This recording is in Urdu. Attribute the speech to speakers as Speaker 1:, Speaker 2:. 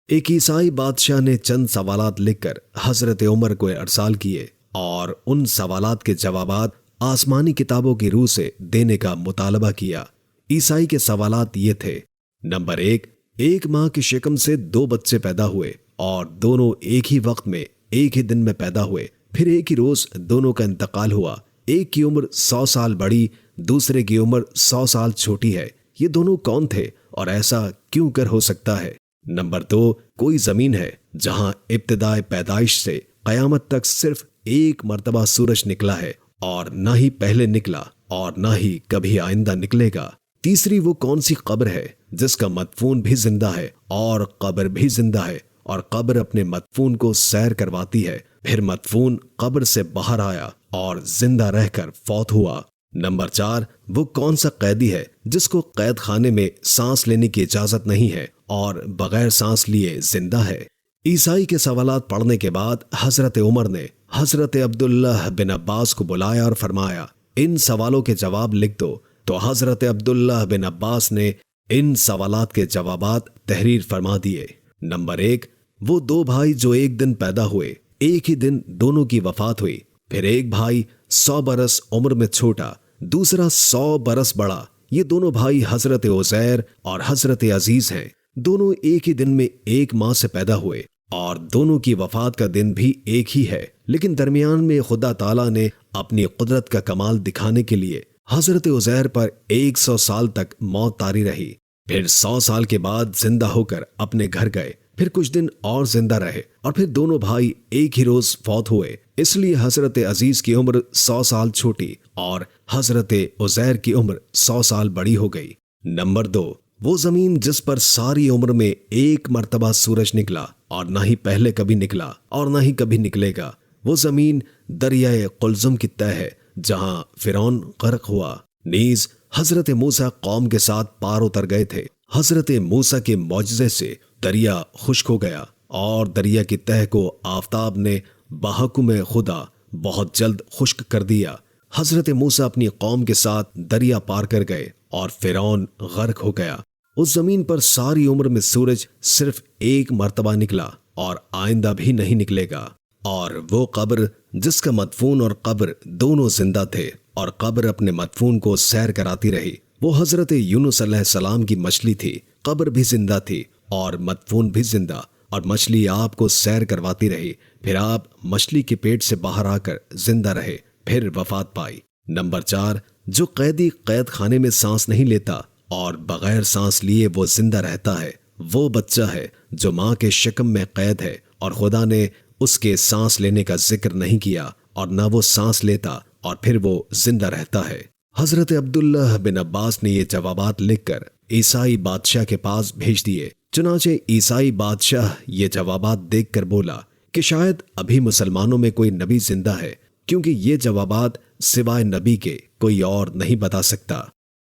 Speaker 1: ایک عیسائی بادشاہ نے چند سوالات لکھ کر حضرت عمر کو ارسال کیے اور ان سوالات کے جوابات آسمانی کتابوں کی روح سے دینے کا مطالبہ کیا۔ عیسائی کے سوالات یہ تھے: نمبر 1، ایک ماں کی شکم سے 2 بچے پیدا ہوئے اور دونوں ایک ہی وقت میں ایک ہی دن میں پیدا ہوئے، پھر ایک ہی روز دونوں کا انتقال ہوا۔ ایک کی عمر 100 سال بڑی، دوسرے کی عمر 100 سال چھوٹی ہے۔ یہ دونوں کون تھے اور ایسا کیوں کر ہو سکتا ہے؟ نمبر 2، کوئی زمین ہے جہاں ابتدائے پیدائش سے قیامت تک صرف ایک مرتبہ سورج نکلا ہے اور نہ ہی پہلے نکلا اور نہ ہی کبھی آئندہ نکلے گا۔ تیسری وہ کون سی قبر ہے جس کا مدفون بھی زندہ ہے اور قبر بھی زندہ ہے، اور قبر اپنے مدفون کو سیر کرواتی ہے، پھر مدفون قبر سے باہر آیا اور زندہ رہ کر فوت ہوا۔ نمبر 4، وہ کون سا قیدی ہے جس کو قید خانے میں سانس لینے کی اجازت نہیں ہے اور بغیر سانس لیے زندہ ہے؟ عیسائی کے سوالات پڑھنے کے بعد حضرت عمر نے حضرت عبداللہ بن عباس کو بلایا اور فرمایا، ان سوالوں کے جواب لکھ دو۔ تو حضرت عبداللہ بن عباس نے ان سوالات کے جوابات تحریر فرما دیے۔ نمبر 1، وہ 2 بھائی جو ایک دن پیدا ہوئے، ایک ہی دن دونوں کی وفات ہوئی، پھر ایک بھائی 100 برس عمر میں چھوٹا، دوسرا 100 برس بڑا۔ یہ دونوں بھائی حضرت عزیر اور حضرت عزیز ہیں۔ دونوں ایک ہی دن میں ایک ماں سے پیدا ہوئے اور دونوں کی وفات کا دن بھی ایک ہی ہے، لیکن درمیان میں خدا تعالیٰ نے اپنی قدرت کا کمال دکھانے کے لیے حضرت عزیر پر 100 سال تک موت طاری رہی، پھر 100 سال کے بعد زندہ ہو کر اپنے گھر گئے، پھر کچھ دن اور زندہ رہے اور پھر دونوں بھائی ایک ہی روز فوت ہوئے۔ اس لیے حضرت عزیز کی عمر 100 سال چھوٹی اور حضرت عزیر کی عمر 100 سال بڑی ہو گئی۔ نمبر 2، وہ زمین جس پر ساری عمر میں ایک مرتبہ سورج نکلا اور نہ ہی پہلے کبھی نکلا اور نہ ہی کبھی نکلے گا، وہ زمین دریائے قلزم کی تہ ہے جہاں فرعون غرق ہوا۔ نیز حضرت موسیٰ قوم کے ساتھ پار اتر گئے تھے۔ حضرت موسیٰ کے معجزے سے دریا خشک ہو گیا اور دریا کی تہ کو آفتاب نے بحکم خدا بہت جلد خشک کر دیا۔ حضرت موسیٰ اپنی قوم کے ساتھ دریا پار کر گئے اور فرعون غرق ہو گیا۔ اس زمین پر ساری عمر میں سورج صرف ایک مرتبہ نکلا اور آئندہ بھی نہیں نکلے گا۔ اور وہ قبر جس کا مدفون اور قبر دونوں زندہ تھے اور قبر اپنے مدفون کو سیر کراتی رہی، وہ حضرت یونس علیہ السلام کی مچھلی تھی۔ قبر بھی زندہ تھی اور مدفون بھی زندہ، اور مچھلی آپ کو سیر کرواتی رہی، پھر آپ مچھلی کے پیٹ سے باہر آ کر زندہ رہے، پھر وفات پائی۔ نمبر 4، جو قیدی قید خانے میں سانس نہیں لیتا اور بغیر سانس لیے وہ زندہ رہتا ہے، وہ بچہ ہے جو ماں کے شکم میں قید ہے اور خدا نے اس کے سانس لینے کا ذکر نہیں کیا اور نہ وہ سانس لیتا اور پھر وہ زندہ رہتا ہے۔ حضرت عبداللہ بن عباس نے یہ جوابات لکھ کر عیسائی بادشاہ کے پاس بھیج دیے۔ چنانچہ عیسائی بادشاہ یہ جوابات دیکھ کر بولا کہ شاید ابھی مسلمانوں میں کوئی نبی زندہ ہے، کیونکہ یہ جوابات سوائے نبی کے کوئی اور نہیں بتا سکتا۔